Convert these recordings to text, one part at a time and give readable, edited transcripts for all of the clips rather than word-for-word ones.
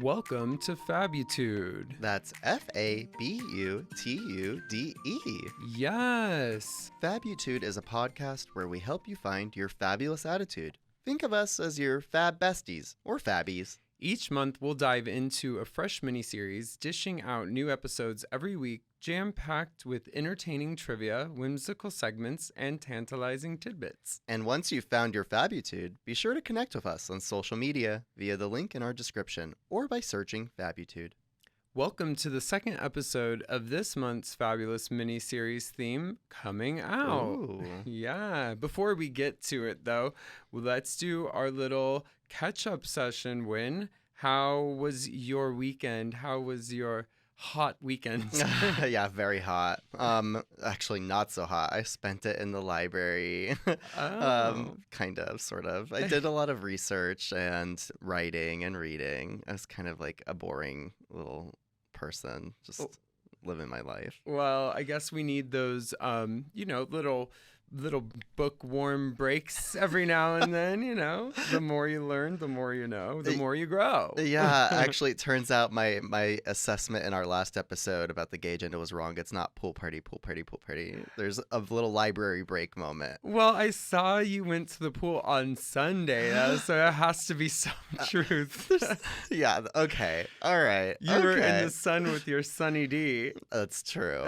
Welcome to Fabutude. That's Fabutude. Yes. Fabutude is a podcast where we help you find your fabulous attitude. Think of us as your fab besties or fabbies. Each month we'll dive into a fresh miniseries, dishing out new episodes every week, jam-packed with entertaining trivia, whimsical segments, and tantalizing tidbits. And once you've found your Fabutude, be sure to connect with us on social media via the link in our description or by searching Fabutude. Welcome to the second episode of this month's fabulous miniseries theme, Coming Out. Ooh. Yeah. Before we get to it, though, let's do our little catch-up session. Win, how was your weekend? How was your hot weekend? Yeah, very hot. Actually not so hot. I spent it in the library. Kind of, sort of. I did a lot of research and writing and reading. I was kind of like a boring little person, just living my life. Well, I guess we need those, little bookworm breaks every now and then, The more you learn, the more you know, the more you grow. Yeah, actually, it turns out my assessment in our last episode about the gay agenda was wrong. It's not pool party, pool party, pool party. There's a little library break moment. Well, I saw you went to the pool on Sunday, so it has to be some truth. Yeah, okay. All right. You were in the sun with your Sunny D. That's true.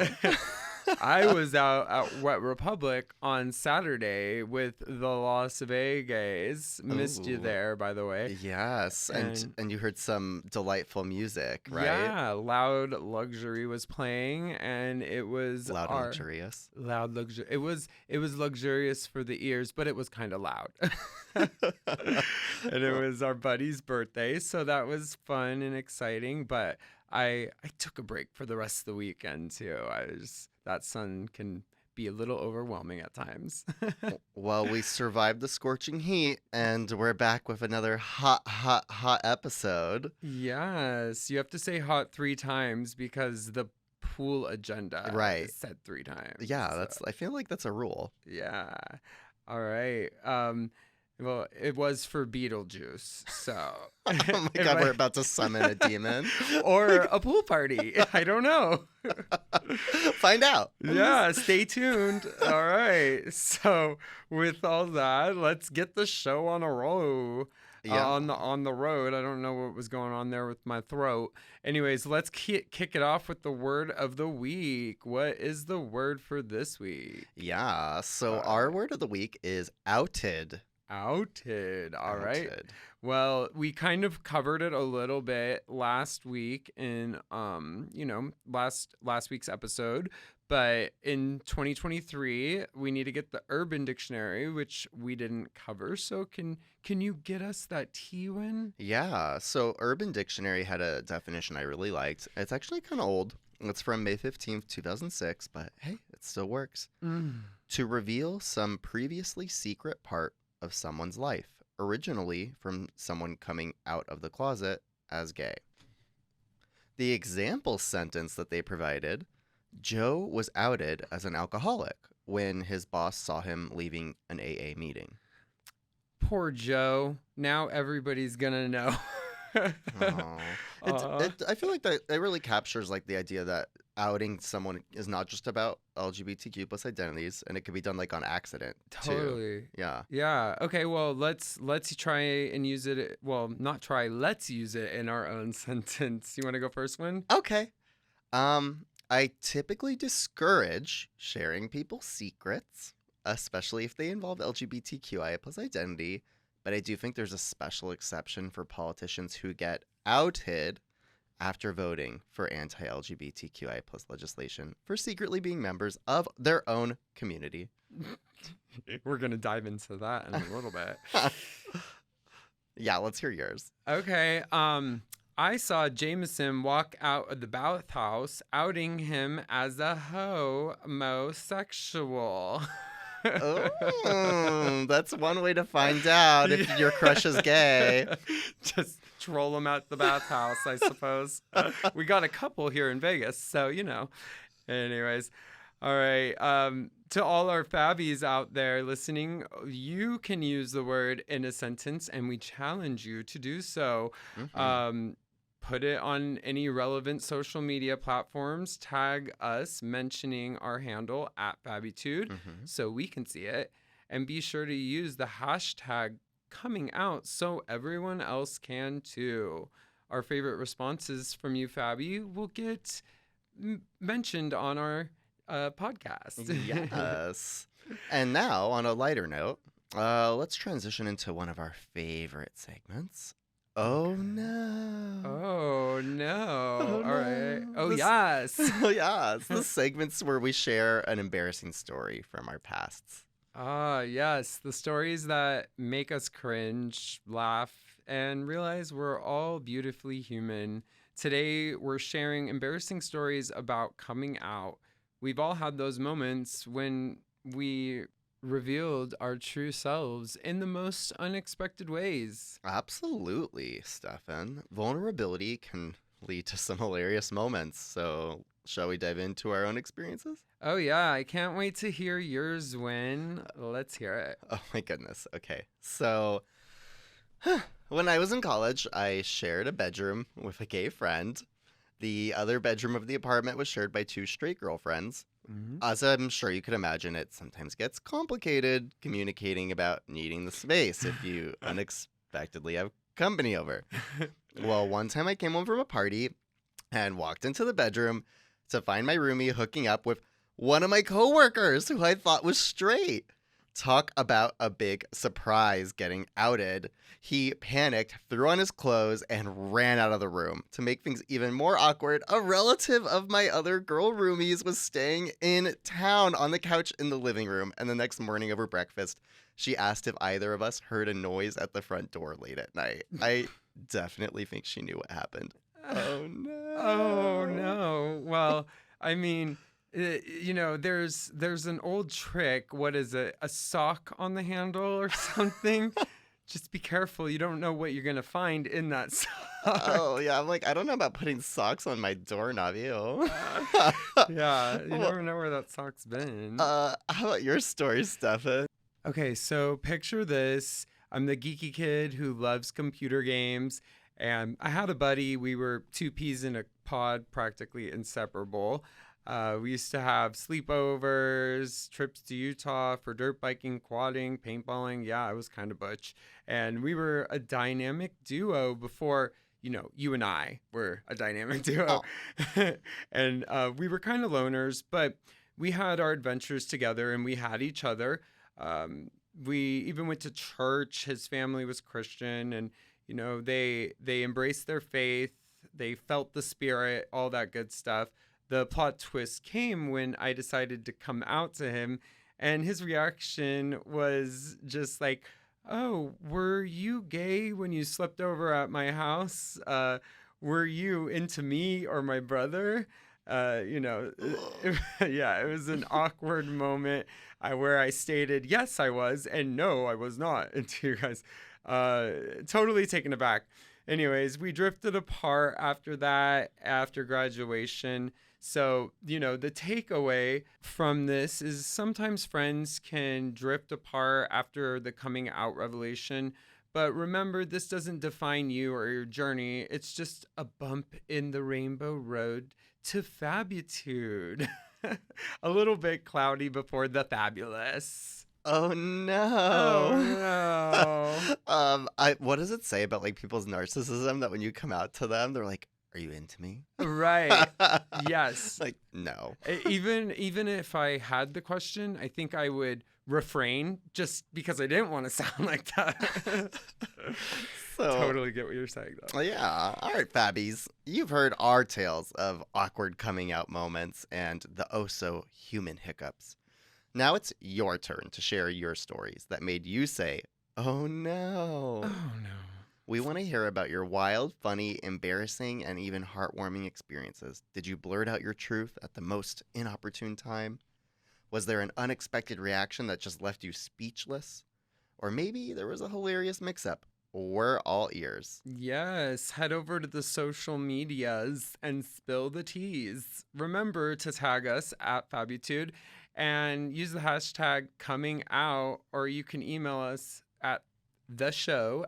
I was out at Wet Republic on Saturday with the Las Vegas. Missed you there, by the way. Yes, and you heard some delightful music, right? Yeah, Loud Luxury was playing, and it was Loud and luxurious. Loud luxury. It was luxurious for the ears, but it was kind of loud. And it was our buddy's birthday, so that was fun and exciting. But I took a break for the rest of the weekend too. That sun can be a little overwhelming at times. Well, we survived the scorching heat, and we're back with another hot episode. Yes, you have to say hot 3 times because the pool agenda is said 3 times. Yeah, I feel like that's a rule. Yeah. All right. Well, it was for Beetlejuice, so. Oh my God, we're about to summon a demon. Or a pool party. I don't know. Find out. Yeah, stay tuned. All right. So with all that, let's get the show on a roll. Yeah. On the road. I don't know what was going on there with my throat. Anyways, let's kick it off with the word of the week. What is the word for this week? Yeah, so our word of the week is outed. Outed. All right. Outed. Well, we kind of covered it a little bit last week in last week's episode, but in 2023 we need to get the Urban Dictionary, which we didn't cover. So can you get us that T-Win? Yeah, so Urban Dictionary had a definition I really liked. It's actually kind of old. It's from May 15th, 2006, but hey, it still works. To reveal some previously secret part of someone's life, originally from someone coming out of the closet as gay. The example sentence that they provided, Joe was outed as an alcoholic when his boss saw him leaving an AA meeting. Poor Joe. Now everybody's gonna know. I feel like that it really captures like the idea that outing someone is not just about LGBTQ plus identities, and it can be done like on accident Totally. too. Yeah. Okay, well, let's try and use it. Well, not try. Let's use it in our own sentence. You want to go first, Win? Okay. I typically discourage sharing people's secrets, especially if they involve LGBTQIA plus identity. But I do think there's a special exception for politicians who get outed after voting for anti-LGBTQI plus legislation for secretly being members of their own community. We're going to dive into that in a little bit. Yeah, let's hear yours. Okay. I saw Jameson walk out of the bathhouse outing him as a homosexual. Oh, that's one way to find out if your crush is gay. Just troll him at the bathhouse, I suppose. We got a couple here in Vegas, so Anyways, all right. To all our fabbies out there listening, you can use the word in a sentence, and we challenge you to do so. put it on any relevant social media platforms. Tag us mentioning our handle at Fabitude so we can see it. And be sure to use the hashtag coming out so everyone else can too. Our favorite responses from you, Fabi, will get mentioned on our podcast. Yes. And now, on a lighter note, let's transition into one of our favorite segments. Oh no. Oh no. Oh, All right. no. Oh yes. Oh, yeah. It's the segments where we share an embarrassing story from our pasts. Ah, yes. The stories that make us cringe, laugh, and realize we're all beautifully human. Today, we're sharing embarrassing stories about coming out. We've all had those moments when we revealed our true selves in the most unexpected ways. Absolutely, Stefan. Vulnerability can lead to some hilarious moments. So, shall we dive into our own experiences? Oh, yeah. I can't wait to hear yours, Win. Let's hear it. Oh my goodness. Okay. So, when I was in college, I shared a bedroom with a gay friend. The other bedroom of the apartment was shared by two straight girlfriends. As I'm sure you could imagine, it sometimes gets complicated communicating about needing the space if you unexpectedly have company over. Well, one time I came home from a party and walked into the bedroom to find my roomie hooking up with one of my coworkers who I thought was straight. Talk about a big surprise getting outed. He panicked, threw on his clothes, and ran out of the room. To make things even more awkward, a relative of my other girl roomies was staying in town on the couch in the living room, and the next morning over breakfast, she asked if either of us heard a noise at the front door late at night. I definitely think she knew what happened. Oh no. Oh no. Well, I mean, there's an old trick. What is it? A sock on the handle or something? Just be careful. You don't know what you're going to find in that sock. Oh, yeah. I'm like, I don't know about putting socks on my doorknob. Ew. Yeah, you never know where that sock's been. How about your story, Stefan? Okay, so picture this. I'm the geeky kid who loves computer games. And I had a buddy. We were two peas in a pod, practically inseparable. We used to have sleepovers, trips to Utah for dirt biking, quadding, paintballing. Yeah, I was kind of butch. And we were a dynamic duo before, you and I were a dynamic duo. Oh. And we were kind of loners, but we had our adventures together and we had each other. We even went to church. His family was Christian and, they embraced their faith. They felt the spirit, all that good stuff. The plot twist came when I decided to come out to him, and his reaction was just like, "Oh, were you gay when you slept over at my house? Were you into me or my brother?" Yeah, it was an awkward moment where I stated, yes, I was, and no, I was not, into you guys. Totally taken aback. Anyways, we drifted apart after that, after graduation. So, the takeaway from this is sometimes friends can drift apart after the coming out revelation. But remember, this doesn't define you or your journey. It's just a bump in the rainbow road to fabitude. A little bit cloudy before the fabulous. Oh no. Oh no. What does it say about people's narcissism that when you come out to them, they're like, "Are you into me?" Right. Yes. No. Even if I had the question, I think I would refrain just because I didn't want to sound like that. So, totally get what you're saying, though. Yeah. All right, Fabbies. You've heard our tales of awkward coming out moments and the oh-so-human hiccups. Now it's your turn to share your stories that made you say, "Oh, no." Oh, no. We want to hear about your wild, funny, embarrassing, and even heartwarming experiences. Did you blurt out your truth at the most inopportune time? Was there an unexpected reaction that just left you speechless? Or maybe there was a hilarious mix-up. We're all ears. Yes, head over to the social medias and spill the teas. Remember to tag us at Fabitude and use the hashtag coming out, or you can email us at theshow@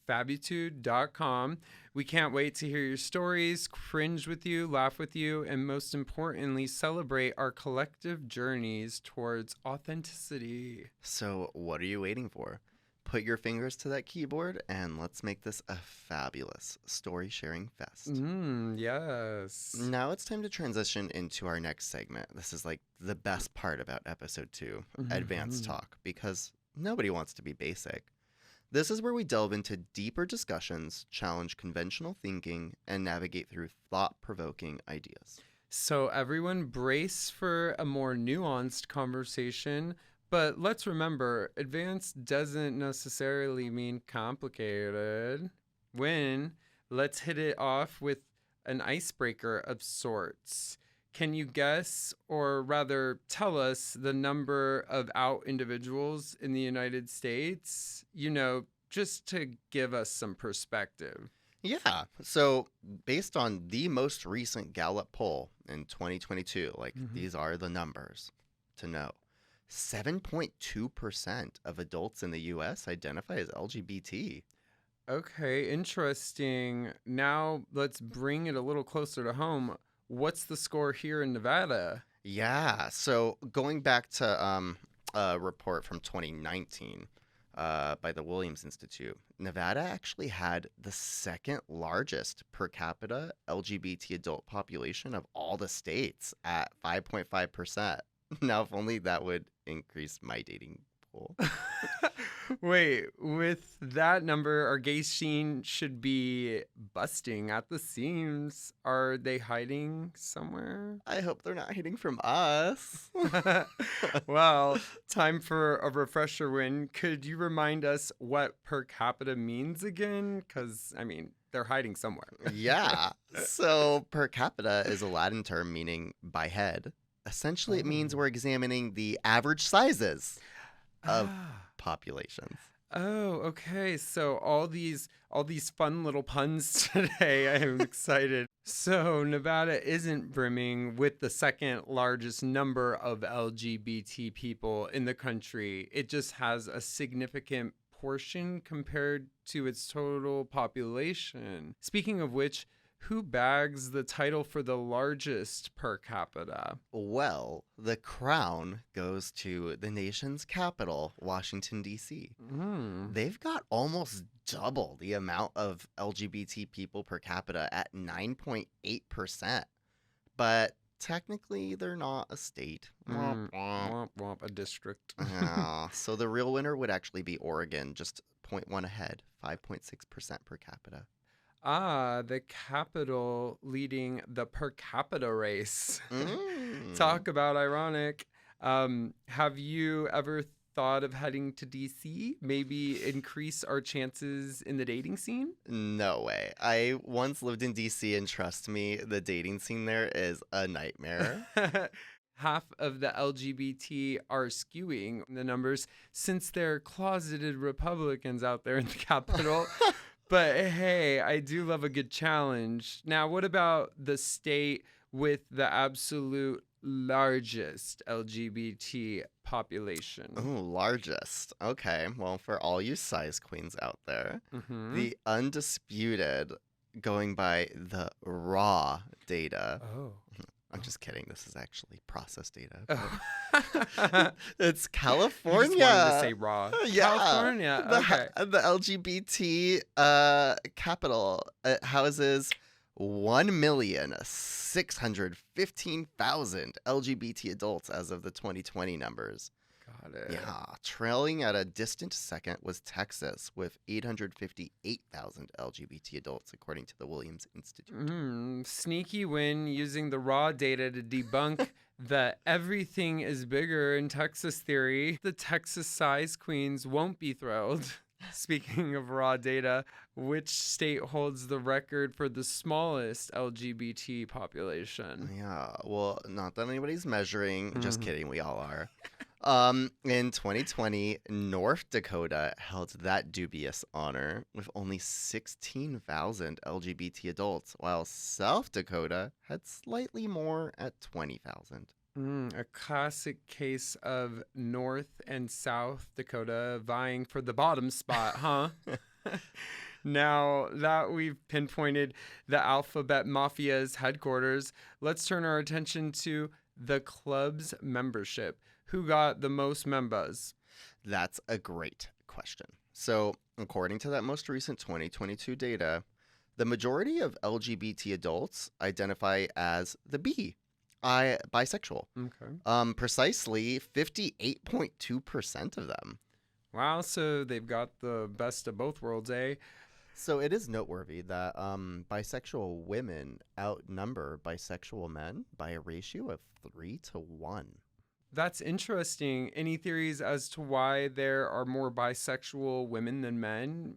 fabitude.com. We can't wait to hear your stories, cringe with you, laugh with you, and most importantly, celebrate our collective journeys towards authenticity. So, what are you waiting for? Put your fingers to that keyboard and let's make this a fabulous story sharing fest. Yes. Now it's time to transition into our next segment. This is like the best part about episode 2, advanced talk, because nobody wants to be basic. This is where we delve into deeper discussions, challenge conventional thinking, and navigate through thought-provoking ideas. So everyone brace for a more nuanced conversation, but let's remember, advanced doesn't necessarily mean complicated. Let's hit it off with an icebreaker of sorts. Can you guess, or rather tell us, the number of out individuals in the United States? Just to give us some perspective. Yeah, so based on the most recent Gallup poll in 2022, these are the numbers to know. 7.2% of adults in the U.S. identify as LGBT. Okay, interesting. Now let's bring it a little closer to home. What's the score here in Nevada? Yeah, so going back to a report from 2019 by the Williams Institute, Nevada actually had the second largest per capita LGBT adult population of all the states at 5.5%. Now, if only that would increase my dating pool. Wait, with that number, our gay scene should be busting at the seams. Are they hiding somewhere? I hope they're not hiding from us. Well, time for a refresher win. Could you remind us what per capita means again? Because, they're hiding somewhere. Yeah. So per capita is a Latin term meaning by head. Essentially, it means we're examining the average sizes of populations. Oh, okay. So all these fun little puns today. I am excited. So Nevada isn't brimming with the second largest number of LGBT people in the country. It just has a significant portion compared to its total population. Speaking of which, who bags the title for the largest per capita? Well, the crown goes to the nation's capital, Washington, D.C. They've got almost double the amount of LGBT people per capita at 9.8%. But technically, they're not a state. Womp, womp, a district. So the real winner would actually be Oregon, just 0.1 ahead, 5.6% per capita. The capital leading the per capita race. Talk about ironic. Have you ever thought of heading to DC? Maybe increase our chances in the dating scene? No way. I once lived in DC, and trust me, the dating scene there is a nightmare. Half of the LGBT are skewing the numbers since they're closeted Republicans out there in the Capitol. But hey, I do love a good challenge. Now, what about the state with the absolute largest LGBT population? Ooh, largest. Okay, well, for all you size queens out there, the undisputed, going by the raw data. Oh. I'm just kidding. This is actually processed data. It's California. You just wanted to say raw. Yeah. California. Okay. The LGBT capital houses 1,615,000 LGBT adults as of the 2020 numbers. Got it. Yeah. Trailing at a distant second was Texas with 858,000 LGBT adults, according to the Williams Institute. Sneaky win using the raw data to debunk the everything is bigger in Texas theory. The Texas size queens won't be thrilled. Speaking of raw data, which state holds the record for the smallest LGBT population? Yeah, well, not that anybody's measuring. Just kidding, we all are. In 2020, North Dakota held that dubious honor with only 16,000 LGBT adults, while South Dakota had slightly more at 20,000. A classic case of North and South Dakota vying for the bottom spot, huh? Now that we've pinpointed the alphabet mafia's headquarters, let's turn our attention to the club's membership. Who got the most members? That's a great question. So, according to that most recent 2022 data, the majority of LGBT adults identify as the bisexual. Okay. Precisely 58.2% of them. Wow, so they've got the best of both worlds, eh? So it is noteworthy that bisexual women outnumber bisexual men by a ratio of 3-1. That's interesting. Any theories as to why there are more bisexual women than men?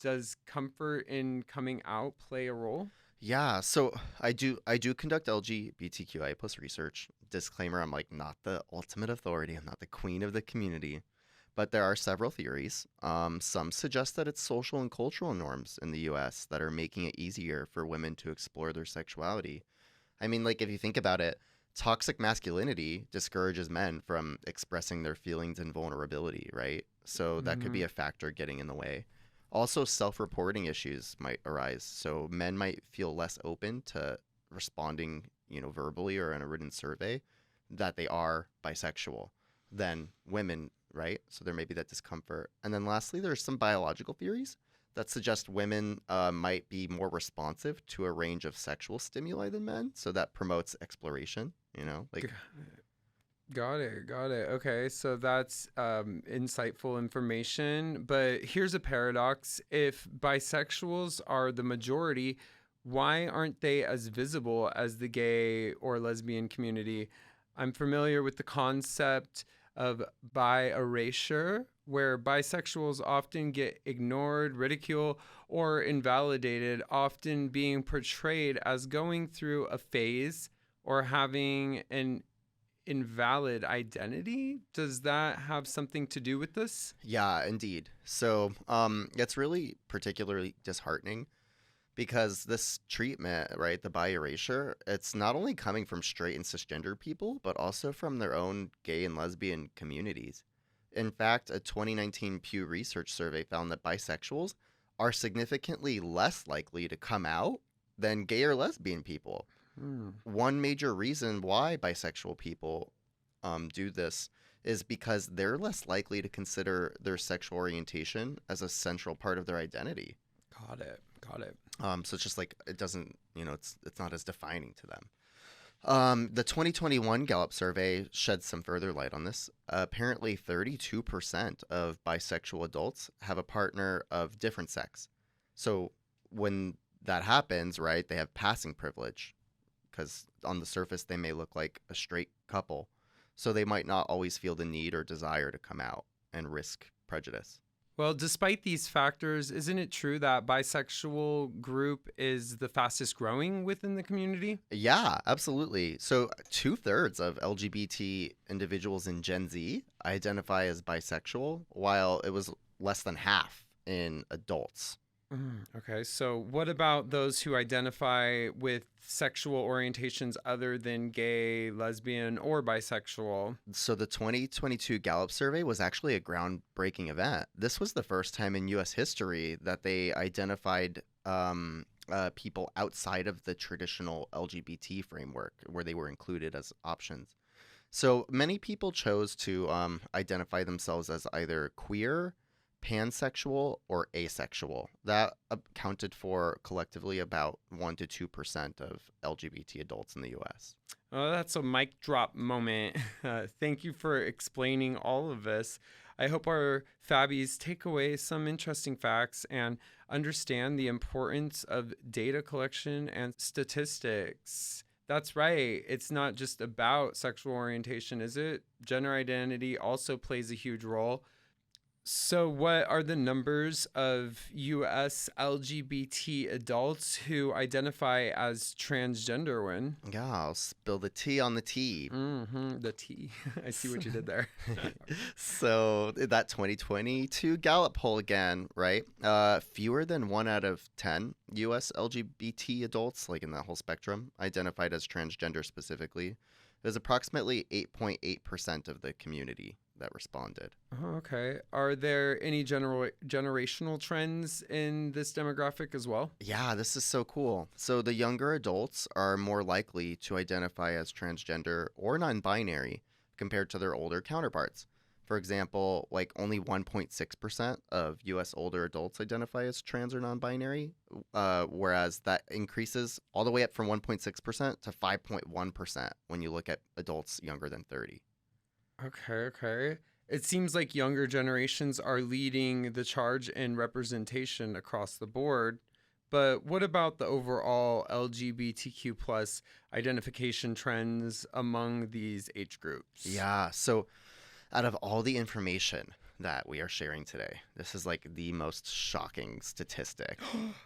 Does comfort in coming out play a role? Yeah, so I do conduct LGBTQI plus research. Disclaimer, I'm like not the ultimate authority. I'm not the queen of the community. But there are several theories. Some suggest that it's social and cultural norms in the US that are making it easier for women to explore their sexuality. I mean, like, if you think about it, toxic masculinity discourages men from expressing their feelings and vulnerability, right? So that could be a factor getting in the way. Also, self reporting issues might arise. So men might feel less open to responding, verbally or in a written survey that they are bisexual than women, right? So there may be that discomfort. And then lastly, there's some biological theories that suggest women might be more responsive to a range of sexual stimuli than men. So that promotes exploration, like. Got it. Okay, so that's insightful information. But here's a paradox. If bisexuals are the majority, why aren't they as visible as the gay or lesbian community? I'm familiar with the concept of bi erasure, where bisexuals often get ignored, ridiculed, or invalidated, often being portrayed as going through a phase or having an invalid identity. Does that have something to do with this? Yeah, indeed. So it's really particularly disheartening because this treatment, right, the bi erasure, it's not only coming from straight and cisgender people, but also from their own gay and lesbian communities. In fact, a 2019 Pew Research survey found that bisexuals are significantly less likely to come out than gay or lesbian people. One major reason why bisexual people do this is because they're less likely to consider their sexual orientation as a central part of their identity. Got it. So it's just like it doesn't, it's not as defining to them. The 2021 Gallup survey sheds some further light on this. Apparently, 32% of bisexual adults have a partner of different sex. So when that happens, right, they have passing privilege because on the surface they may look like a straight couple. So they might not always feel the need or desire to come out and risk prejudice. Well, despite these factors, isn't it true that bisexual group is the fastest growing within the community? Yeah, absolutely. So 2/3 of LGBT individuals in Gen Z identify as bisexual, while it was less than half in adults. Okay, so what about those who identify with sexual orientations other than gay, lesbian, or bisexual? So the 2022 Gallup survey was actually a groundbreaking event. This was the first time in U.S. history that they identified people outside of the traditional LGBT framework where they were included as options. So many people chose to identify themselves as either queer, pansexual, or asexual. That accounted for collectively about 1-2% of LGBT adults in the U.S. Oh, that's a mic drop moment. Thank you for explaining all of this. I hope our Fabbies take away some interesting facts and understand the importance of data collection and statistics. That's right. It's not just about sexual orientation, is it? Gender identity also plays a huge role. So, what are the numbers of U.S. LGBT adults who identify as transgender, Win? Yeah, I'll spill the tea on the tea. The T. I see what you did there. So that 2022 Gallup poll again, right? Fewer than 1 out of 10 U.S. LGBT adults, like in that whole spectrum, identified as transgender specifically. It was approximately 8.8% of the community. that responded. Oh, okay. Are there any generational trends in this demographic as well? Yeah, this is so cool. So the younger adults are more likely to identify as transgender or non-binary compared to their older counterparts. For example, like only 1.6% of US older adults identify as trans or non-binary, whereas that increases all the way up from 1.6% to 5.1% when you look at adults younger than 30. Okay, okay. It seems like younger generations are leading the charge in representation across the board. But what about the overall LGBTQ plus identification trends among these age groups? Yeah, so out of all the information that we are sharing today, this is like the most shocking statistic.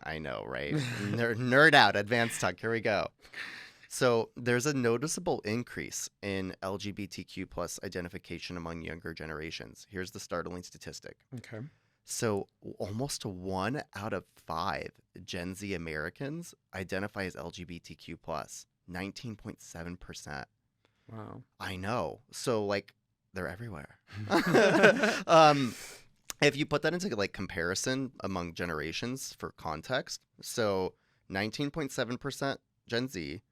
I know, right? Nerd out, advanced talk. Here we go. So there's a noticeable increase in LGBTQ plus identification among younger generations. Here's the startling statistic. Okay. So almost 1 out of 5 Gen Z Americans identify as LGBTQ plus, 19.7%. Wow. I know. So like they're everywhere. If you put that into like comparison among generations for context, so 19.7% Gen Z,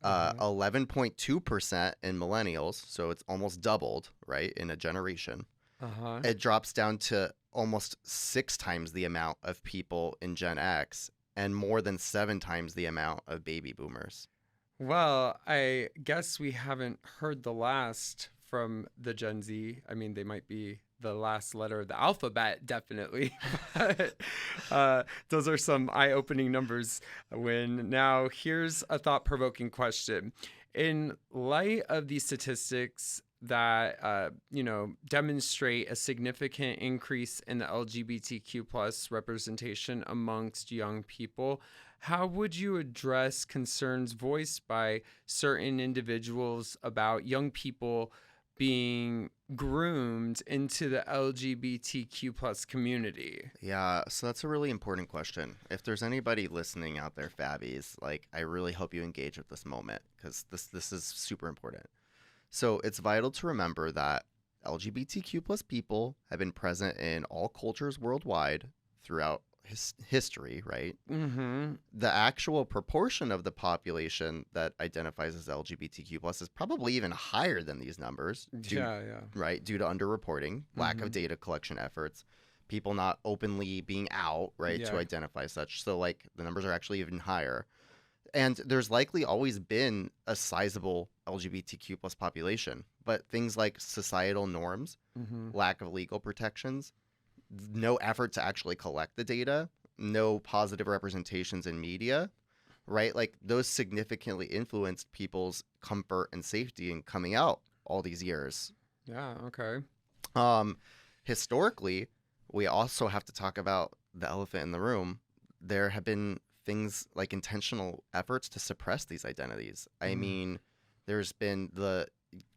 11.2% in millennials, so it's almost doubled, right, in a generation. Uh-huh. It drops down to almost 6 times the amount of people in Gen X and more than 7 times the amount of baby boomers. Well, I guess we haven't heard the last from the Gen Z. I mean, they might be the last letter of the alphabet, definitely. But those are some eye-opening numbers. Now, here's a thought-provoking question. In light of these statistics that demonstrate a significant increase in the LGBTQ plus representation amongst young people, how would you address concerns voiced by certain individuals about young people being groomed into the LGBTQ plus community? Yeah, so that's a really important question. If there's anybody listening out there, Fabbies, like I really hope you engage with this moment because this is super important. So it's vital to remember that LGBTQ plus people have been present in all cultures worldwide throughout history, right? Mm-hmm. The actual proportion of the population that identifies as LGBTQ plus is probably even higher than these numbers. Yeah. Right? Due to underreporting, lack of data collection efforts, people not openly being out, right, to Yeah. identify such. So like the numbers are actually even higher. And there's likely always been a sizable LGBTQ plus population, but things like societal norms, Mm-hmm. lack of legal protections, no effort to actually collect the data, no positive representations in media, right? Like those significantly influenced people's comfort and safety in coming out all these years. Yeah, okay. Historically, we also have to talk about the elephant in the room. There have been things like intentional efforts to suppress these identities. I mean, there's been the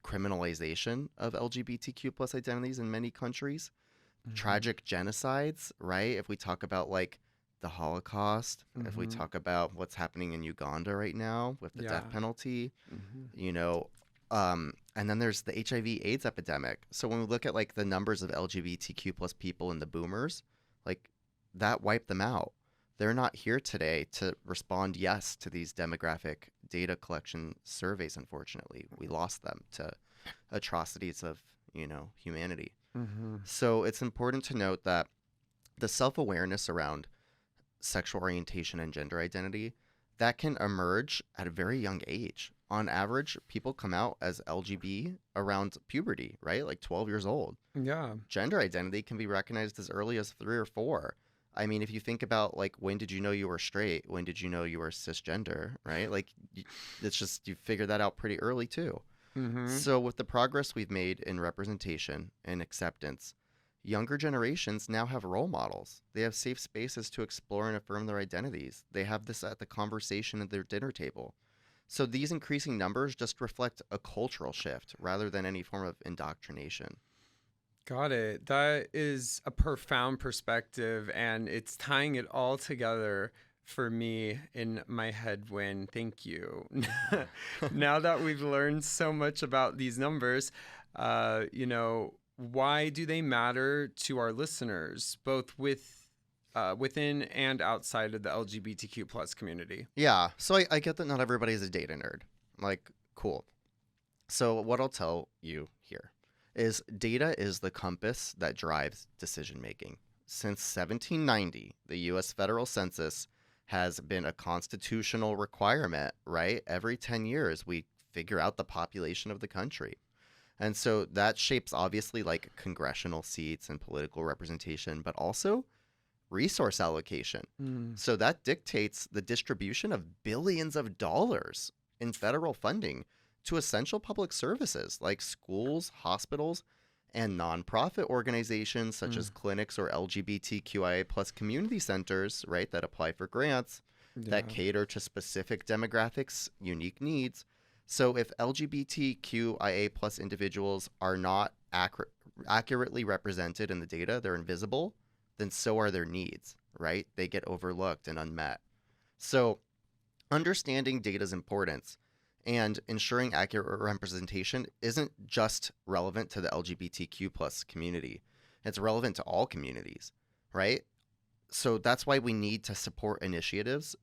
criminalization of LGBTQ plus identities in many countries, tragic genocides, right? If we talk about like the Holocaust, if we talk about what's happening in Uganda right now with the death penalty, and then there's the HIV/AIDS epidemic. So when we look at like the numbers of LGBTQ plus people in the boomers, like that wiped them out. They're not here today to respond yes to these demographic data collection surveys, unfortunately. We lost them to atrocities of, humanity. So it's important to note that the self-awareness around sexual orientation and gender identity, that can emerge at a very young age. On average, people come out as LGB around puberty, right? Like 12 years old. Yeah. Gender identity can be recognized as early as 3 or 4. I mean, if you think about like when did you know you were straight? When did you know you were cisgender, right? Like it's just you figure that out pretty early too. So with the progress we've made in representation and acceptance, younger generations now have role models. They have safe spaces to explore and affirm their identities. They have this at the conversation at their dinner table. So these increasing numbers just reflect a cultural shift rather than any form of indoctrination. Got it. That is a profound perspective, and it's tying it all together for me in my head when thank you. Now that we've learned so much about these numbers, why do they matter to our listeners, both within and outside of the LGBTQ plus community? Yeah, so I get that not everybody's a data nerd. Like, cool. So what I'll tell you here is data is the compass that drives decision making. Since 1790, the U.S. federal census has been a constitutional requirement, right? Every 10 years, we figure out the population of the country. And so that shapes obviously like congressional seats and political representation, but also resource allocation. So that dictates the distribution of billions of dollars in federal funding to essential public services like schools, hospitals, and nonprofit organizations such as clinics or LGBTQIA plus community centers, right, that apply for grants that cater to specific demographics, unique needs. So if LGBTQIA plus individuals are not accurately represented in the data, they're invisible, then so are their needs, right? They get overlooked and unmet. So understanding data's importance and ensuring accurate representation isn't just relevant to the LGBTQ plus community. It's relevant to all communities, right? So that's why we need to support initiatives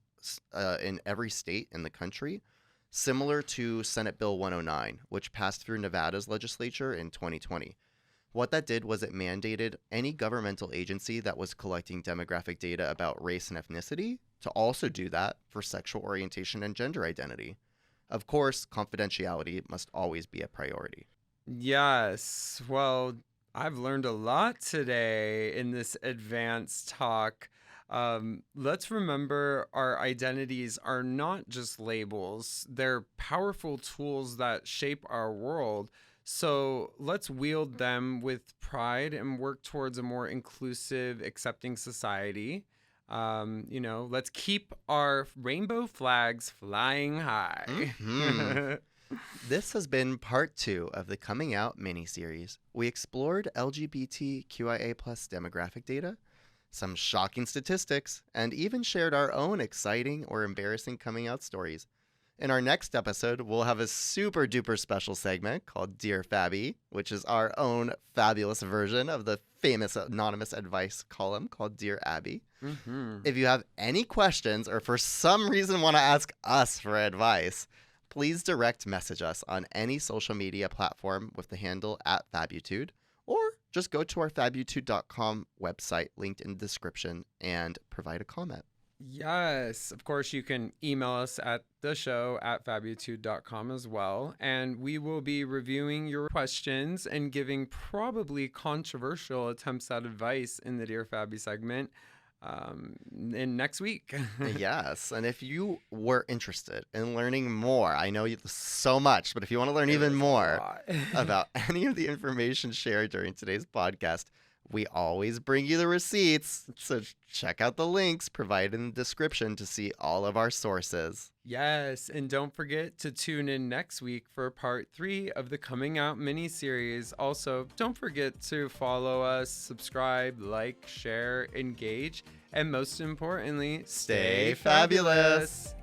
in every state in the country, similar to Senate Bill 109, which passed through Nevada's legislature in 2020. What that did was it mandated any governmental agency that was collecting demographic data about race and ethnicity to also do that for sexual orientation and gender identity. Of course, confidentiality must always be a priority. Yes. Well, I've learned a lot today in this advanced talk. Let's remember our identities are not just labels, they're powerful tools that shape our world. So let's wield them with pride and work towards a more inclusive, accepting society. Let's keep our rainbow flags flying high. This has been part 2 of the Coming Out mini-series. We explored LGBTQIA plus demographic data, some shocking statistics, and even shared our own exciting or embarrassing coming out stories. In our next episode, we'll have a super duper special segment called Dear Fabby, which is our own fabulous version of the famous anonymous advice column called Dear Abby. If you have any questions or for some reason want to ask us for advice, please direct message us on any social media platform with the handle @FabuTude, or just go to our fabutude.com website linked in the description and provide a comment. Yes, of course, you can email us at the show @fabutude.com as well. And we will be reviewing your questions and giving probably controversial attempts at advice in the Dear Fabby segment in next week. Yes, and if you were interested in learning more, I know so much, but if you want to learn even more about any of the information shared during today's podcast, we always bring you the receipts, so check out the links provided in the description to see all of our sources. Yes, and don't forget to tune in next week for part 3 of the Coming Out mini-series. Also, don't forget to follow us, subscribe, like, share, engage, and most importantly, Stay fabulous.